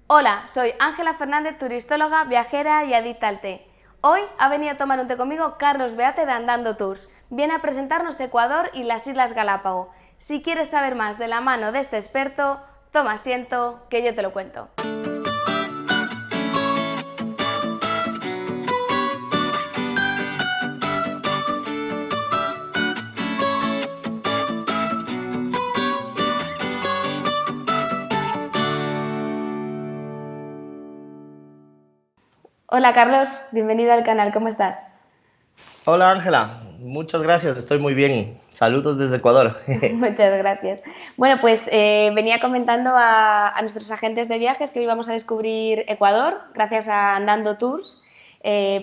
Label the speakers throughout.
Speaker 1: Hola, soy Ángela Fernández, turistóloga, viajera y adicta al té. Hoy ha venido a tomar un té conmigo Carlos Beate de Andando Tours. Viene a presentarnos Ecuador y las Islas Galápagos. Si quieres saber más de la mano de este experto, toma asiento, que yo te lo cuento. Hola Carlos, bienvenido al canal, ¿cómo estás?
Speaker 2: Hola Ángela, muchas gracias, estoy muy bien. Saludos desde Ecuador.
Speaker 1: Muchas gracias. Bueno, pues venía comentando a nuestros agentes de viajes que hoy vamos a descubrir Ecuador gracias a Andando Tours.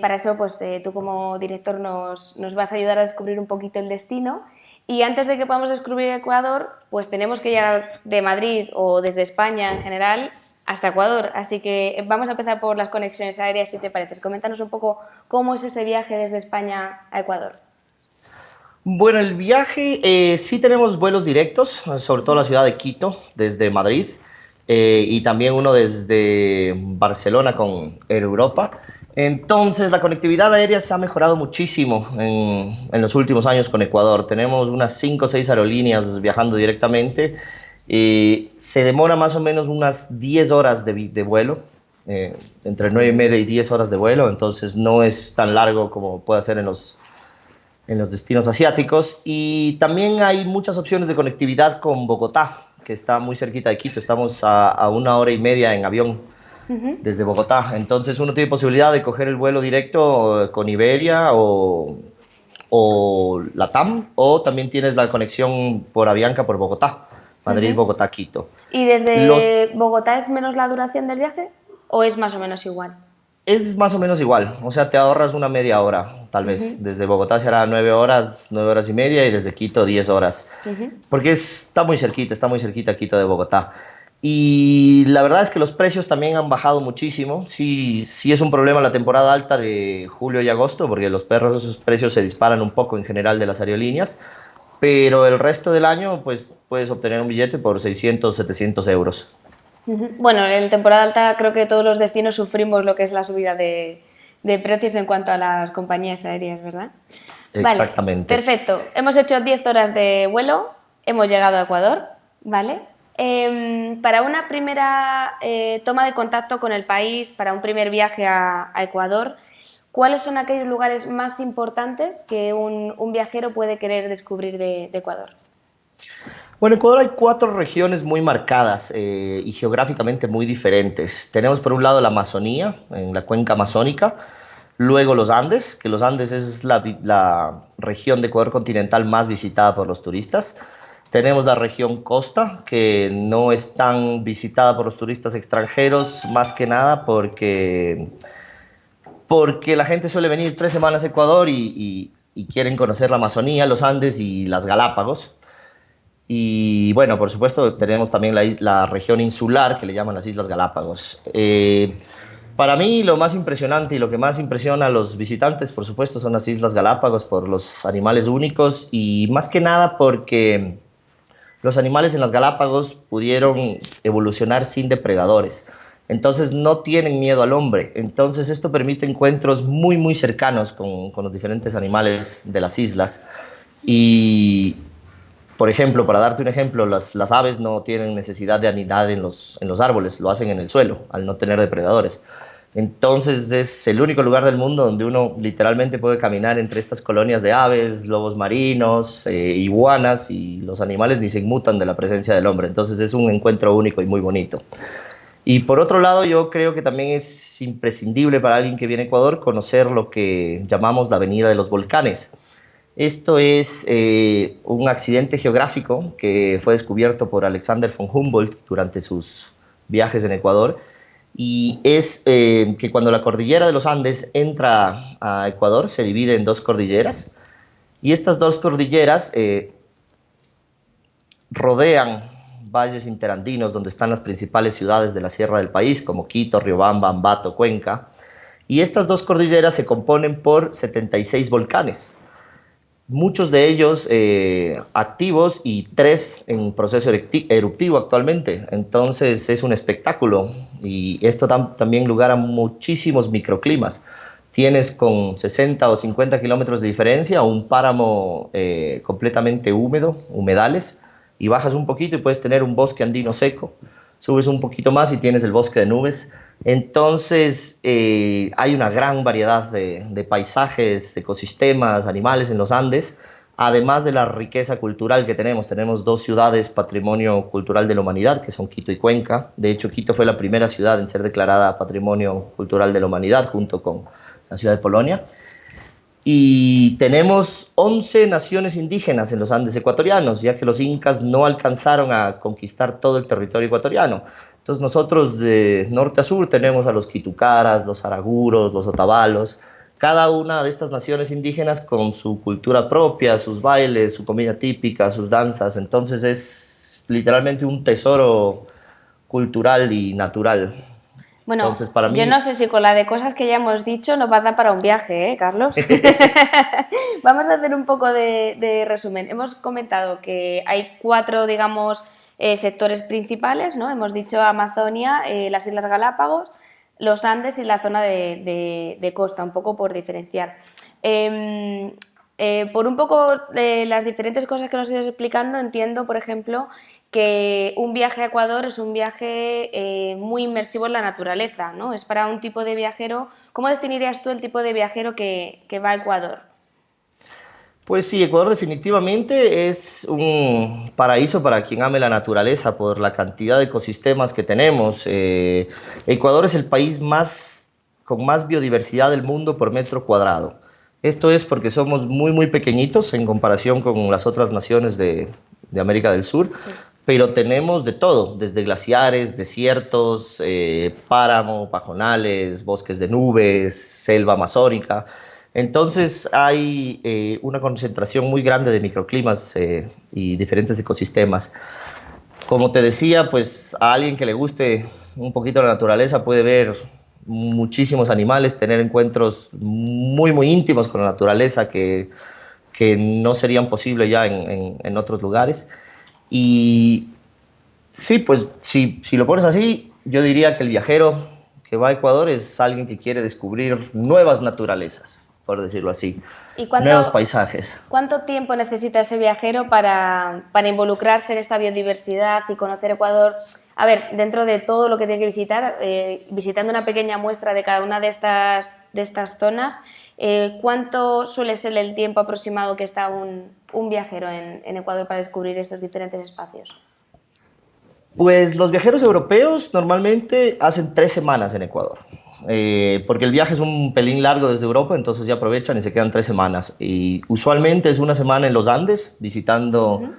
Speaker 1: Para eso, pues tú como director nos vas a ayudar a descubrir un poquito el destino. Y antes de que podamos descubrir Ecuador, pues tenemos que llegar de Madrid o desde España en general hasta Ecuador. Así que vamos a empezar por las conexiones aéreas, si te parece. Coméntanos un poco cómo es ese viaje desde España a Ecuador.
Speaker 2: Bueno, el viaje, sí tenemos vuelos directos, sobre todo a la ciudad de Quito, desde Madrid, y también uno desde Barcelona con Air Europa. Entonces, la conectividad aérea se ha mejorado muchísimo en los últimos años con Ecuador. Tenemos unas 5 o 6 aerolíneas viajando directamente. Se demora más o menos unas 10 horas de vuelo, entre 9 y media y 10 horas de vuelo, entonces no es tan largo como puede ser en los destinos asiáticos. Y también hay muchas opciones de conectividad con Bogotá, que está muy cerquita de Quito. Estamos a 1 hora y media en avión desde Bogotá. Entonces uno tiene posibilidad de coger el vuelo directo con Iberia o Latam, o también tienes la conexión por Avianca por Bogotá, Madrid, Bogotá, Quito.
Speaker 1: ¿Y
Speaker 2: Los,
Speaker 1: desde Bogotá es menos la duración del viaje o es más o menos igual?
Speaker 2: es más o menos igual, o sea, te ahorras una media hora, tal vez. Desde Bogotá será 9 horas, 9 horas y media, y desde Quito 10 horas. Porque está muy cerquita Quito de Bogotá. Y la verdad es que los precios también han bajado muchísimo. Sí, sí es un problema la temporada alta de julio y agosto, porque los perros, esos precios se disparan un poco en general de las aerolíneas. Pero el resto del año, pues puedes obtener un billete por 600, 700 euros.
Speaker 1: Bueno, en temporada alta creo que todos los destinos sufrimos lo que es la subida de precios en cuanto a las compañías aéreas, ¿verdad? Vale,
Speaker 2: Exactamente.
Speaker 1: perfecto. Hemos hecho 10 horas de vuelo, hemos llegado a Ecuador, ¿vale? Para una primera toma de contacto con el país, para un primer viaje a Ecuador, ¿cuáles son aquellos lugares más importantes que un viajero puede querer descubrir de Ecuador?
Speaker 2: Bueno, en Ecuador hay 4 regiones muy marcadas y geográficamente muy diferentes. Tenemos por un lado la Amazonía, en la cuenca amazónica, luego los Andes, que los Andes es la región de Ecuador continental más visitada por los turistas. Tenemos la región costa, que no es tan visitada por los turistas extranjeros, más que nada porque la gente suele venir 3 semanas a Ecuador y quieren conocer la Amazonía, los Andes y las Galápagos. Y bueno, por supuesto, tenemos también la región insular, que le llaman las Islas Galápagos. Para mí, lo más impresionante y lo que más impresiona a los visitantes, por supuesto, son las Islas Galápagos por los animales únicos y más que nada porque los animales en las Galápagos pudieron evolucionar sin depredadores. Entonces no tienen miedo al hombre. Entonces esto permite encuentros muy, muy cercanos con los diferentes animales de las islas. Y, por ejemplo, para darte un ejemplo, las aves no tienen necesidad de anidar en los árboles, lo hacen en el suelo, al no tener depredadores. Entonces es el único lugar del mundo donde uno literalmente puede caminar entre estas colonias de aves, lobos marinos, iguanas, y los animales ni se inmutan de la presencia del hombre. Entonces es un encuentro único y muy bonito. Y por otro lado, yo creo que también es imprescindible para alguien que viene a Ecuador conocer lo que llamamos la Avenida de los Volcanes. Esto es un accidente geográfico que fue descubierto por Alexander von Humboldt durante sus viajes en Ecuador, y es que cuando la cordillera de los Andes entra a Ecuador se divide en 2 cordilleras, y estas 2 cordilleras rodean valles interandinos donde están las principales ciudades de la sierra del país, como Quito, Riobamba, Ambato, Cuenca, y estas 2 cordilleras se componen por 76 volcanes. muchos de ellos activos y 3 en proceso eruptivo actualmente. Entonces es un espectáculo y esto da también lugar a muchísimos microclimas. Tienes con 60 o 50 kilómetros de diferencia un páramo completamente húmedo, humedales, y bajas un poquito y puedes tener un bosque andino seco. Subes un poquito más y tienes el bosque de nubes. Entonces hay una gran variedad de paisajes, ecosistemas, animales en los Andes, además de la riqueza cultural que tenemos. Tenemos 2 ciudades patrimonio cultural de la humanidad, que son Quito y Cuenca. De hecho, Quito fue la primera ciudad en ser declarada patrimonio cultural de la humanidad, junto con la ciudad de Polonia. Y tenemos 11 naciones indígenas en los Andes ecuatorianos, ya que los incas no alcanzaron a conquistar todo el territorio ecuatoriano. Entonces nosotros de norte a sur tenemos a los quitucaras, los araguros, los otavalos, cada una de estas naciones indígenas con su cultura propia, sus bailes, su comida típica, sus danzas. Entonces es literalmente un tesoro cultural y natural.
Speaker 1: Bueno,
Speaker 2: Entonces, para mí...
Speaker 1: yo no sé si con la de cosas que ya hemos dicho nos va a dar para un viaje, ¿eh, Carlos? Vamos a hacer un poco de resumen. Hemos comentado que hay 4, digamos, sectores principales, ¿no? Hemos dicho Amazonia, las Islas Galápagos, los Andes y la zona de costa, un poco por diferenciar. Por un poco las diferentes cosas que nos estás explicando, entiendo, por ejemplo, que un viaje a Ecuador es un viaje muy inmersivo en la naturaleza, ¿no? Es para un tipo de viajero. ¿Cómo definirías tú el tipo de viajero que va a Ecuador?
Speaker 2: Pues sí, Ecuador definitivamente es un paraíso para quien ame la naturaleza por la cantidad de ecosistemas que tenemos. Ecuador es el país con más biodiversidad del mundo por metro cuadrado. Esto es porque somos muy pequeñitos en comparación con las otras naciones de América del Sur, sí. Pero tenemos de todo, desde glaciares, desiertos, páramo, pajonales, bosques de nubes, selva amazónica. Entonces hay una concentración muy grande de microclimas y diferentes ecosistemas. Como te decía, pues a alguien que le guste un poquito la naturaleza puede ver muchísimos animales, tener encuentros muy íntimos con la naturaleza que no serían posibles ya en otros lugares. Y sí, pues si lo pones así, yo diría que el viajero que va a Ecuador es alguien que quiere descubrir nuevas naturalezas, por decirlo así, nuevos paisajes.
Speaker 1: ¿Cuánto tiempo necesita ese viajero para involucrarse en esta biodiversidad y conocer Ecuador? A ver, dentro de todo lo que tiene que visitar, visitando una pequeña muestra de cada una de estas zonas, ¿cuánto suele ser el tiempo aproximado que está un viajero en Ecuador para descubrir estos diferentes espacios?
Speaker 2: Pues los viajeros europeos normalmente hacen 3 semanas en Ecuador, porque el viaje es un pelín largo desde Europa, entonces ya aprovechan y se quedan 3 semanas. Y usualmente es una semana en los Andes, visitando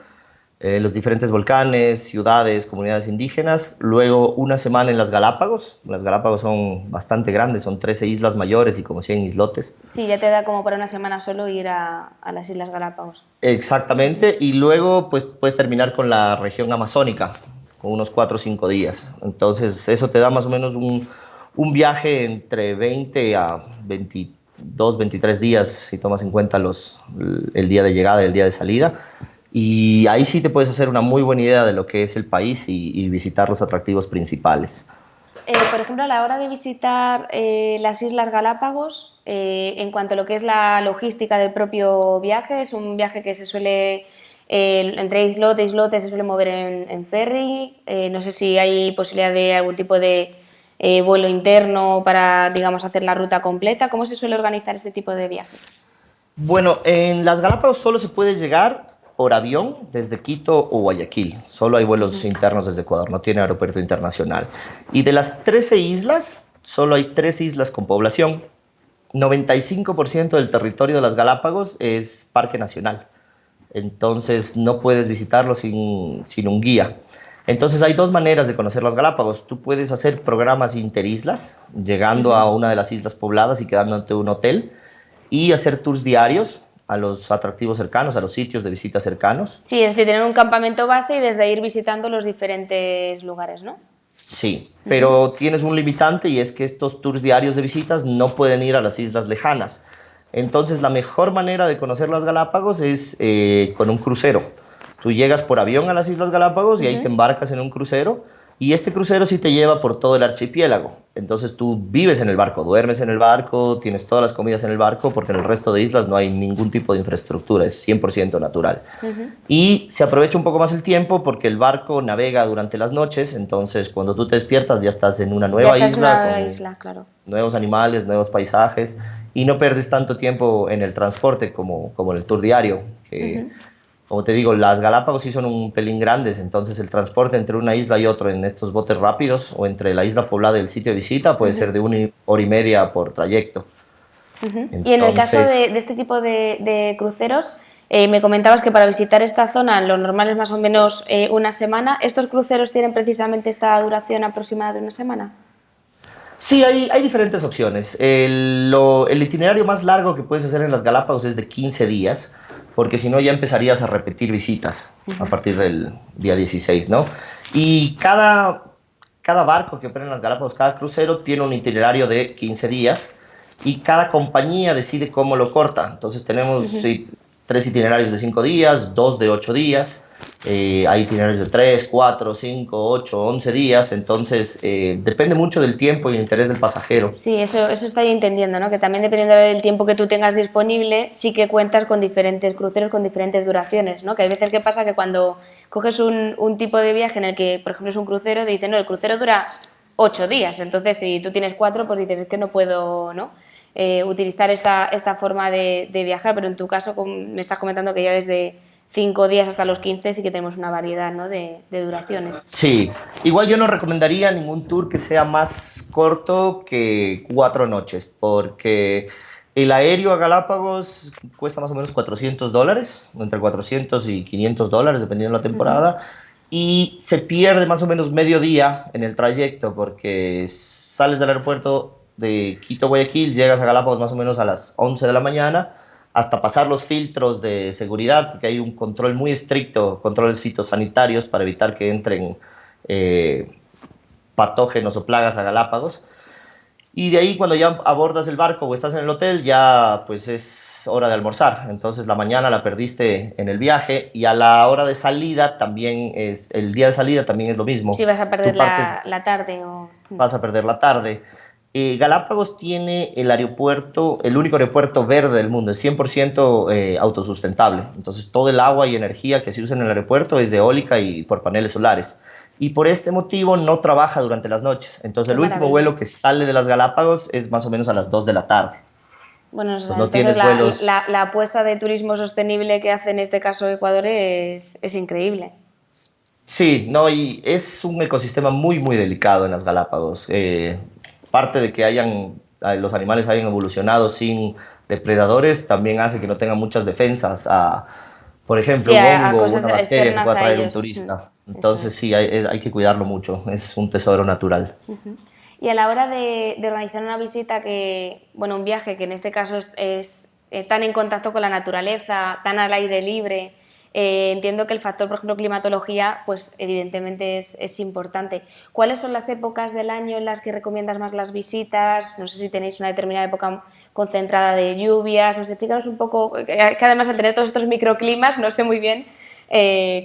Speaker 2: los diferentes volcanes, ciudades, comunidades indígenas. Luego una semana en las Galápagos. Las Galápagos son bastante grandes, son 13 islas mayores y como 100 islotes.
Speaker 1: Sí, ya te da como para una semana solo ir a las Islas Galápagos.
Speaker 2: Exactamente, y luego pues puedes terminar con la región amazónica, con unos 4 o 5 días. Entonces eso te da más o menos un viaje entre 20 a 22, 23 días, si tomas en cuenta el día de llegada y el día de salida. Y ahí sí te puedes hacer una muy buena idea de lo que es el país y visitar los atractivos principales.
Speaker 1: Por ejemplo, a la hora de visitar las Islas Galápagos, en cuanto a lo que es la logística del propio viaje, es un viaje que se suele, entre islote e islote, se suele mover en ferry. No sé si hay posibilidad de algún tipo de vuelo interno para, digamos, hacer la ruta completa. ¿Cómo se suele organizar este tipo de viajes?
Speaker 2: Bueno, en las Galápagos solo se puede llegar por avión desde Quito o Guayaquil. Solo hay vuelos internos desde Ecuador, no tiene aeropuerto internacional. Y de las 13 islas, solo hay 3 islas con población. 95% del territorio de las Galápagos es parque nacional. Entonces no puedes visitarlo sin un guía. Entonces hay 2 maneras de conocer las Galápagos. Tú puedes hacer programas interislas, llegando a una de las islas pobladas y quedándote en un hotel, y hacer tours diarios a los atractivos cercanos, a los sitios de visita cercanos.
Speaker 1: Sí, es decir, tener un campamento base y desde ahí ir visitando los diferentes lugares, ¿no?
Speaker 2: Sí, pero tienes un limitante y es que estos tours diarios de visitas no pueden ir a las islas lejanas. Entonces, la mejor manera de conocer las Galápagos es con un crucero. Tú llegas por avión a las Islas Galápagos y ahí te embarcas en un crucero. Y este crucero sí te lleva por todo el archipiélago. Entonces tú vives en el barco, duermes en el barco, tienes todas las comidas en el barco, porque en el resto de islas no hay ningún tipo de infraestructura, es 100% natural. Y se aprovecha un poco más el tiempo porque el barco navega durante las noches, entonces cuando tú te despiertas ya estás en una nueva isla,
Speaker 1: claro.
Speaker 2: Nuevos animales, nuevos paisajes, y no pierdes tanto tiempo en el transporte como en el tour diario. Como te digo, las Galápagos sí son un pelín grandes, entonces el transporte entre una isla y otra en estos botes rápidos o entre la isla poblada y el sitio de visita puede ser de 1 hora y media por trayecto. Entonces,
Speaker 1: y en el caso de este tipo de cruceros, me comentabas que para visitar esta zona lo normal es más o menos una semana. ¿Estos cruceros tienen precisamente esta duración aproximada de una semana?
Speaker 2: Sí, hay diferentes opciones. El itinerario más largo que puedes hacer en las Galápagos es de 15 días, porque si no ya empezarías a repetir visitas a partir del día 16, ¿no? Y cada barco que opera en las Galápagos, cada crucero tiene un itinerario de 15 días y cada compañía decide cómo lo corta. Entonces tenemos 3 itinerarios de 5 días, 2 de 8 días. Hay itinerarios de 3, 4, 5, 8, 11 días, entonces depende mucho del tiempo y el interés del pasajero.
Speaker 1: Sí, eso estoy entendiendo, ¿no? Que también dependiendo del tiempo que tú tengas disponible, sí que cuentas con diferentes cruceros con diferentes duraciones, ¿no? Que hay veces que pasa que cuando coges un tipo de viaje en el que, por ejemplo, es un crucero, te dicen, no, el crucero dura 8 días, entonces si tú tienes 4, pues dices, es que no puedo, ¿no? Utilizar esta forma de viajar, pero en tu caso me estás comentando que ya desde 5 días hasta los 15 sí que tenemos una variedad, ¿no? de duraciones.
Speaker 2: Sí, igual yo no recomendaría ningún tour que sea más corto que 4 noches, porque el aéreo a Galápagos cuesta más o menos $400, entre 400 y $500, dependiendo de la temporada, y se pierde más o menos medio día en el trayecto, porque sales del aeropuerto de Quito-Guayaquil, llegas a Galápagos más o menos a las 11 de la mañana, hasta pasar los filtros de seguridad, porque hay un control muy estricto, controles fitosanitarios para evitar que entren patógenos o plagas a Galápagos. Y de ahí cuando ya abordas el barco o estás en el hotel, ya pues es hora de almorzar. Entonces la mañana la perdiste en el viaje y a la hora de salida también el día de salida también es lo mismo.
Speaker 1: Sí, vas a perder la tarde.
Speaker 2: Vas a perder la tarde. Galápagos tiene el único aeropuerto verde del mundo, es 100% autosustentable. Entonces todo el agua y energía que se usa en el aeropuerto es de eólica y por paneles solares. Y por este motivo no trabaja durante las noches. Entonces el último vuelo que sale de las Galápagos es más o menos a las 2 de la tarde.
Speaker 1: Bueno, entonces la apuesta de turismo sostenible que hace en este caso Ecuador es increíble.
Speaker 2: Sí, no, y es un ecosistema muy, muy delicado en las Galápagos. Parte de que los animales hayan evolucionado sin depredadores también hace que no tengan muchas defensas por ejemplo,
Speaker 1: sí,
Speaker 2: un hongo o una bacteria que pueda traer un
Speaker 1: ellos.
Speaker 2: turista. Entonces sí, hay que cuidarlo mucho, es un tesoro natural.
Speaker 1: Y a la hora de organizar una visita, un viaje que en este caso es tan en contacto con la naturaleza, tan al aire libre, entiendo que el factor, por ejemplo, climatología, pues evidentemente es importante. ¿Cuáles son las épocas del año en las que recomiendas más las visitas? No sé si tenéis una determinada época concentrada de lluvias. Explícanos un poco, que además al tener todos estos microclimas, no sé muy bien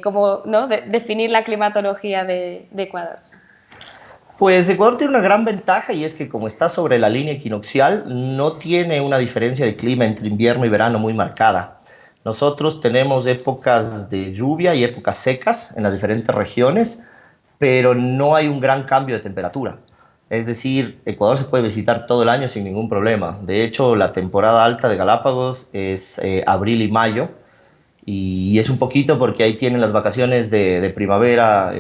Speaker 1: cómo, ¿no? definir la climatología de Ecuador.
Speaker 2: Pues Ecuador tiene una gran ventaja y es que como está sobre la línea equinoccial, no tiene una diferencia de clima entre invierno y verano muy marcada. Nosotros tenemos épocas de lluvia y épocas secas en las diferentes regiones, pero no hay un gran cambio de temperatura. Es decir, Ecuador se puede visitar todo el año sin ningún problema. De hecho, la temporada alta de Galápagos es abril y mayo, y es un poquito porque ahí tienen las vacaciones de primavera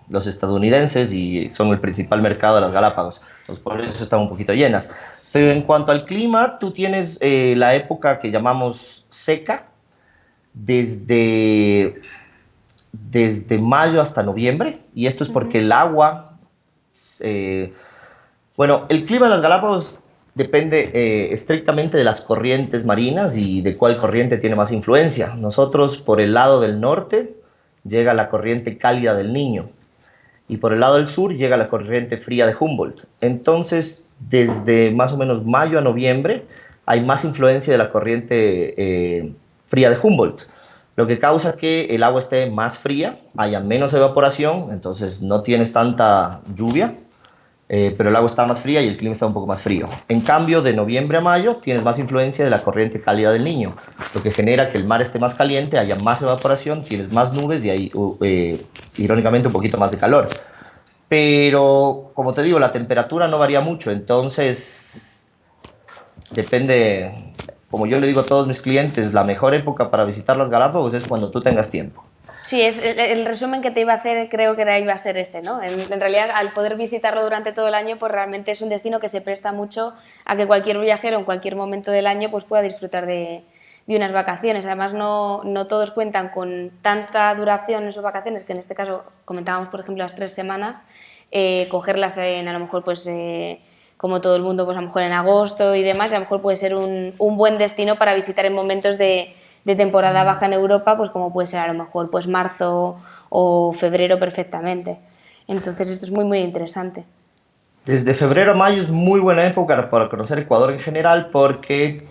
Speaker 2: los estadounidenses y son el principal mercado de las Galápagos. Entonces, por eso están un poquito llenas. Pero en cuanto al clima, tú tienes la época que llamamos seca, desde mayo hasta noviembre, y esto es porque el agua... el clima de las Galápagos depende estrictamente de las corrientes marinas y de cuál corriente tiene más influencia. Nosotros, por el lado del norte, llega la corriente cálida del Niño, y por el lado del sur llega la corriente fría de Humboldt. Entonces, desde más o menos mayo a noviembre, hay más influencia de la corriente fría de Humboldt, lo que causa que el agua esté más fría, haya menos evaporación, entonces no tienes tanta lluvia, pero el agua está más fría y el clima está un poco más frío. En cambio, de noviembre a mayo tienes más influencia de la corriente cálida del Niño, lo que genera que el mar esté más caliente, haya más evaporación, tienes más nubes y hay, irónicamente, un poquito más de calor. Pero, como te digo, la temperatura no varía mucho, entonces depende, como yo le digo a todos mis clientes, la mejor época para visitar las Galápagos es cuando tú tengas tiempo.
Speaker 1: Sí, es el resumen que te iba a hacer, creo que iba a ser ese, ¿no? En realidad, al poder visitarlo durante todo el año, pues realmente es un destino que se presta mucho a que cualquier viajero en cualquier momento del año pues pueda disfrutar de unas vacaciones. Además, no todos cuentan con tanta duración en sus vacaciones, que en este caso comentábamos, por ejemplo, las 3 semanas, cogerlas en, a lo mejor, pues como todo el mundo, pues a lo mejor en agosto y demás, y a lo mejor puede ser un buen destino para visitar en momentos de temporada baja en Europa, pues como puede ser a lo mejor pues marzo o febrero perfectamente. Entonces esto es muy muy interesante.
Speaker 2: Desde febrero a mayo es muy buena época para conocer Ecuador en general porque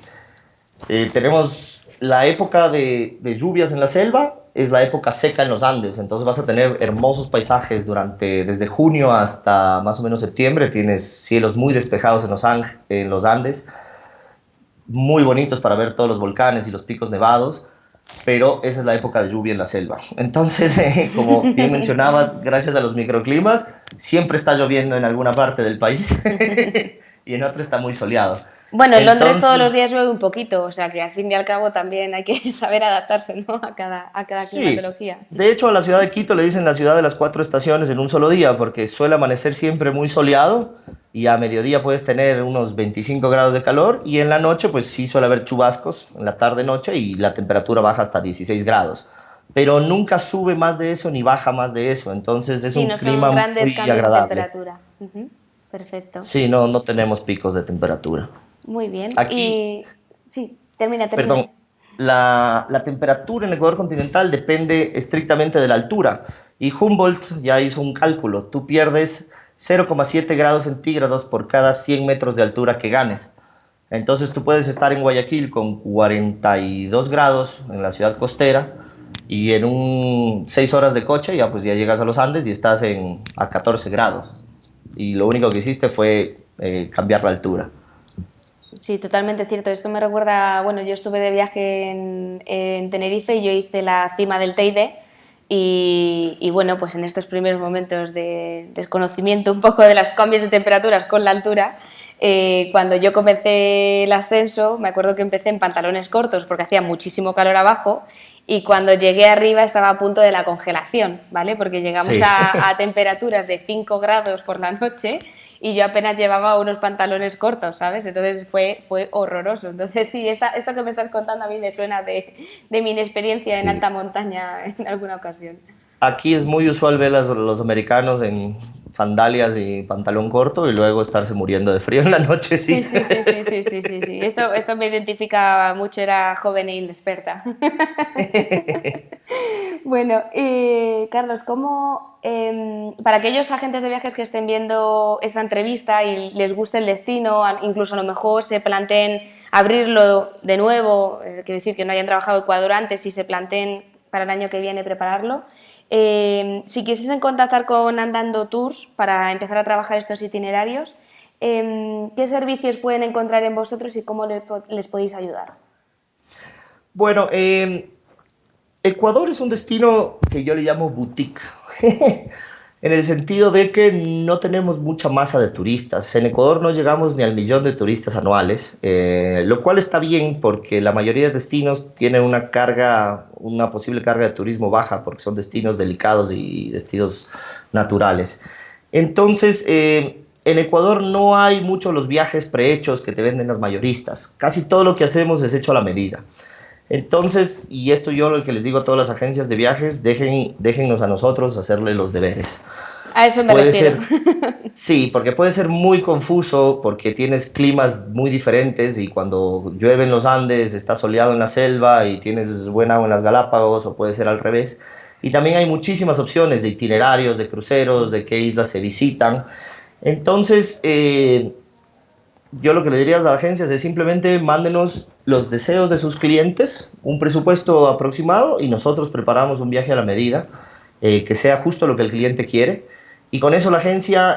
Speaker 2: tenemos la época de lluvias en la selva, es la época seca en los Andes, entonces vas a tener hermosos paisajes desde junio hasta más o menos septiembre, tienes cielos muy despejados en los Andes, muy bonitos para ver todos los volcanes y los picos nevados, pero esa es la época de lluvia en la selva. Entonces, como bien mencionabas, gracias a los microclimas, siempre está lloviendo en alguna parte del país y en otra está muy soleado.
Speaker 1: Bueno, en Londres todos los días llueve un poquito, o sea que al fin y al cabo también hay que saber adaptarse, ¿no? a cada climatología.
Speaker 2: De hecho, a la ciudad de Quito le dicen la ciudad de las 4 estaciones en un solo día, porque suele amanecer siempre muy soleado y a mediodía puedes tener unos 25 grados de calor y en la noche pues sí suele haber chubascos en la tarde-noche y la temperatura baja hasta 16 grados. Pero nunca sube más de eso ni baja más de eso, entonces es un clima muy agradable. Sí, no son grandes cambios de temperatura.
Speaker 1: Perfecto.
Speaker 2: Sí, no tenemos picos de temperatura.
Speaker 1: Muy bien.
Speaker 2: Aquí,
Speaker 1: sí, termina.
Speaker 2: perdón, la temperatura en el Ecuador continental depende estrictamente de la altura y Humboldt ya hizo un cálculo. Tú pierdes 0,7 grados centígrados por cada 100 metros de altura que ganes. Entonces tú puedes estar en Guayaquil con 42 grados en la ciudad costera y en 6 horas de coche ya llegas a los Andes y estás a 14 grados. Y lo único que hiciste fue cambiar la altura.
Speaker 1: Sí, totalmente cierto. Esto me recuerda, bueno, yo estuve de viaje en Tenerife y yo hice la cima del Teide y bueno, pues en estos primeros momentos de desconocimiento un poco de los cambios de temperaturas con la altura, cuando yo comencé el ascenso, me acuerdo que empecé en pantalones cortos porque hacía muchísimo calor abajo y cuando llegué arriba estaba a punto de la congelación, ¿vale? Porque llegamos a temperaturas de 5 grados por la noche y yo apenas llevaba unos pantalones cortos, ¿sabes? Entonces fue horroroso. Entonces sí, esto que me estás contando a mí me suena de mi inexperiencia en alta montaña en alguna ocasión.
Speaker 2: Aquí es muy usual ver a los americanos en sandalias y pantalón corto y luego estarse muriendo de frío en la noche. Sí.
Speaker 1: Sí. Esto me identifica mucho, era joven e inexperta. Bueno, Carlos, ¿cómo, para aquellos agentes de viajes que estén viendo esta entrevista y les guste el destino, incluso a lo mejor se planteen abrirlo de nuevo, quiero decir que no hayan trabajado Ecuador antes y se planteen para el año que viene prepararlo, si quisiesen contactar con Andando Tours para empezar a trabajar estos itinerarios, ¿qué servicios pueden encontrar en vosotros y cómo les podéis ayudar?
Speaker 2: Bueno, Ecuador es un destino que yo le llamo boutique, en el sentido de que no tenemos mucha masa de turistas. En Ecuador no llegamos ni al 1.000.000 de turistas anuales, lo cual está bien porque la mayoría de destinos tienen una posible carga de turismo baja porque son destinos delicados y destinos naturales. Entonces, en Ecuador no hay muchos los viajes prehechos que te venden las mayoristas. Casi todo lo que hacemos es hecho a la medida. Entonces, y esto yo lo que les digo a todas las agencias de viajes, déjennos a nosotros hacerle los deberes.
Speaker 1: A eso me refiero.
Speaker 2: Sí, porque puede ser muy confuso, porque tienes climas muy diferentes y cuando llueve en los Andes, está soleado en la selva y tienes buen agua en las Galápagos, o puede ser al revés. Y también hay muchísimas opciones de itinerarios, de cruceros, de qué islas se visitan. Entonces, yo lo que le diría a las agencias es simplemente mándenos los deseos de sus clientes, un presupuesto aproximado y nosotros preparamos un viaje a la medida, que sea justo lo que el cliente quiere. Y con eso la agencia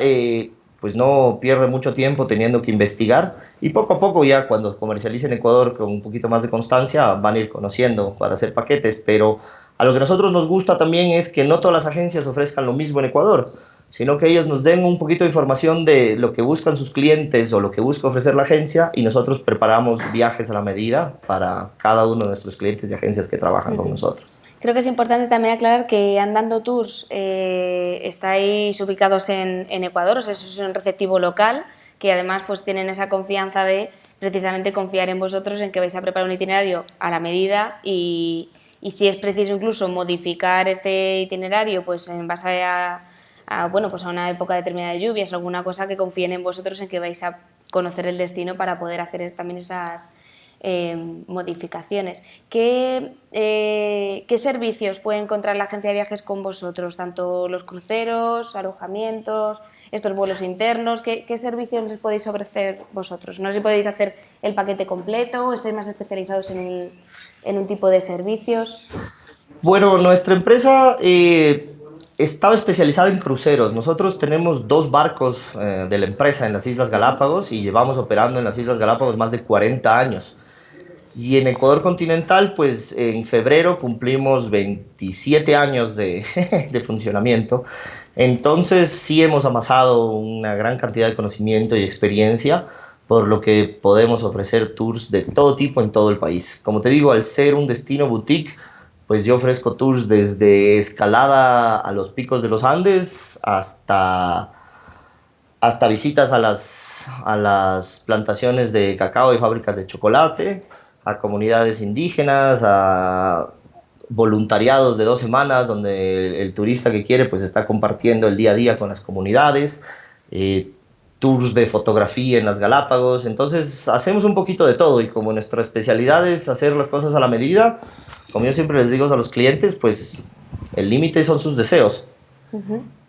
Speaker 2: pues no pierde mucho tiempo teniendo que investigar y poco a poco ya cuando comercialicen en Ecuador con un poquito más de constancia van a ir conociendo para hacer paquetes. Pero a lo que a nosotros nos gusta también es que no todas las agencias ofrezcan lo mismo en Ecuador, sino que ellos nos den un poquito de información de lo que buscan sus clientes o lo que busca ofrecer la agencia y nosotros preparamos viajes a la medida para cada uno de nuestros clientes y agencias que trabajan con nosotros.
Speaker 1: Creo que es importante también aclarar que Andando Tours estáis ubicados en Ecuador, o sea, eso es un receptivo local, que además pues tienen esa confianza de precisamente confiar en vosotros, en que vais a preparar un itinerario a la medida y si es preciso incluso modificar este itinerario pues en base bueno, pues a una época determinada de lluvias o alguna cosa, que confíen en vosotros en que vais a conocer el destino para poder hacer también esas modificaciones. ¿Qué servicios puede encontrar la agencia de viajes con vosotros? Tanto los cruceros, alojamientos, estos vuelos internos, ¿qué servicios les podéis ofrecer vosotros? No sé si podéis hacer el paquete completo o estáis más especializados en un tipo de servicios.
Speaker 2: Bueno, nuestra empresa estaba especializada en cruceros. Nosotros tenemos 2 barcos de la empresa en las Islas Galápagos y llevamos operando en las Islas Galápagos más de 40 años. Y en Ecuador continental, pues en febrero cumplimos 27 años de, de funcionamiento. Entonces sí hemos amasado una gran cantidad de conocimiento y experiencia, por lo que podemos ofrecer tours de todo tipo en todo el país. Como te digo, al ser un destino boutique, pues yo ofrezco tours desde escalada a los picos de los Andes hasta visitas a las plantaciones de cacao y fábricas de chocolate, a comunidades indígenas, a voluntariados de 2 semanas, donde el turista que quiere pues está compartiendo el día a día con las comunidades, tours de fotografía en las Galápagos. Entonces hacemos un poquito de todo y como nuestra especialidad es hacer las cosas a la medida, como yo siempre les digo a los clientes, pues el límite son sus deseos.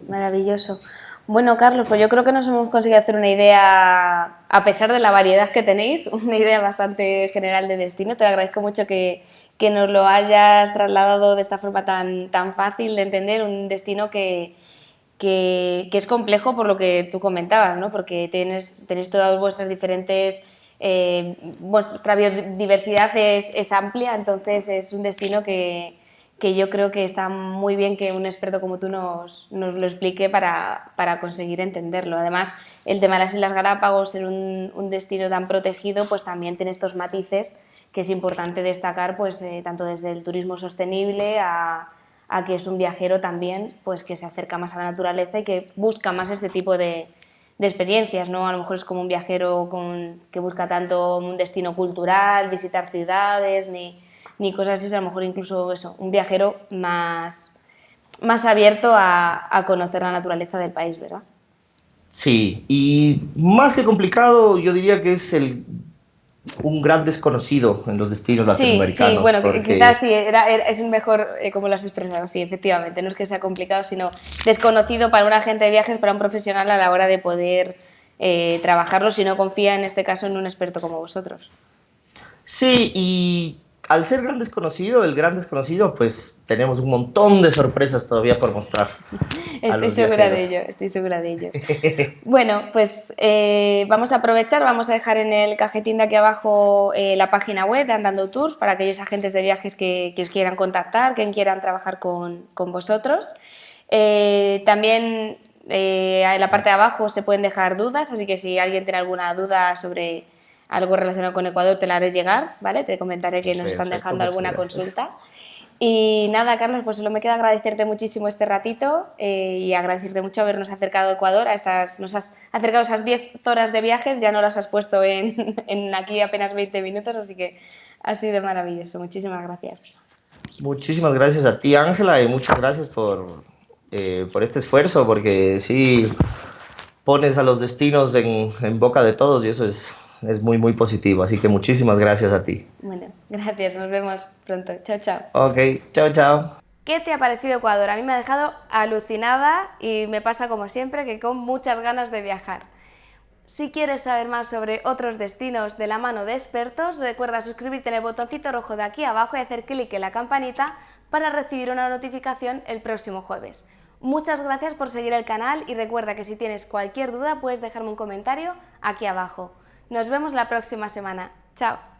Speaker 1: Maravilloso. Bueno, Carlos, pues yo creo que nos hemos conseguido hacer una idea, a pesar de la variedad que tenéis, una idea bastante general de destino. Te agradezco mucho que nos lo hayas trasladado de esta forma tan fácil de entender, un destino que es complejo por lo que tú comentabas, ¿no? Porque tenéis todas vuestras diferentes... vuestra biodiversidad es amplia, entonces es un destino que yo creo que está muy bien que un experto como tú nos lo explique para conseguir entenderlo. Además, el tema de las Islas Galápagos, ser un destino tan protegido, pues también tiene estos matices que es importante destacar, pues tanto desde el turismo sostenible a que es un viajero también pues que se acerca más a la naturaleza y que busca más este tipo de experiencias, ¿no? A lo mejor es como un viajero que busca tanto un destino cultural, visitar ciudades, ni cosas así, a lo mejor incluso eso, un viajero más abierto a conocer la naturaleza del país, ¿verdad?
Speaker 2: Sí, y más que complicado, yo diría que es un gran desconocido en los destinos
Speaker 1: Sí,
Speaker 2: latinoamericanos.
Speaker 1: bueno,
Speaker 2: Porque
Speaker 1: quizás sí, es mejor como lo has expresado, sí, efectivamente, no es que sea complicado, sino desconocido para un agente de viajes, para un profesional a la hora de poder trabajarlo, si no confía en este caso en un experto como vosotros.
Speaker 2: sí, y al ser el gran desconocido, pues tenemos un montón de sorpresas todavía por mostrar a
Speaker 1: Estoy
Speaker 2: los
Speaker 1: segura
Speaker 2: viajeros.
Speaker 1: de ello, estoy segura de ello. Bueno, pues vamos a aprovechar, vamos a dejar en el cajetín de aquí abajo la página web de Andando Tours para aquellos agentes de viajes que os quieran contactar, que quieran trabajar con vosotros. También en la parte de abajo se pueden dejar dudas, así que si alguien tiene alguna duda sobre algo relacionado con Ecuador te la haré llegar, ¿vale? Te comentaré que nos están
Speaker 2: Perfecto,
Speaker 1: dejando
Speaker 2: muchas
Speaker 1: alguna
Speaker 2: gracias.
Speaker 1: consulta. Y nada, Carlos, pues solo me queda agradecerte muchísimo este ratito y agradecerte mucho habernos acercado a Ecuador. Nos has acercado esas 10 horas de viaje, ya no las has puesto en aquí apenas 20 minutos, así que ha sido maravilloso. Muchísimas gracias.
Speaker 2: Muchísimas gracias a ti, Ángela, y muchas gracias por este esfuerzo, porque sí pones a los destinos en boca de todos y eso es muy, muy positivo. Así que muchísimas gracias a ti.
Speaker 1: Bueno, gracias, nos vemos pronto. Chao, chao.
Speaker 2: Ok, chao, chao.
Speaker 1: ¿Qué te ha parecido Ecuador? A mí me ha dejado alucinada y me pasa como siempre que con muchas ganas de viajar. Si quieres saber más sobre otros destinos de la mano de expertos, recuerda suscribirte en el botoncito rojo de aquí abajo y hacer clic en la campanita para recibir una notificación el próximo jueves. Muchas gracias por seguir el canal y recuerda que si tienes cualquier duda puedes dejarme un comentario aquí abajo. Nos vemos la próxima semana. ¡Chao!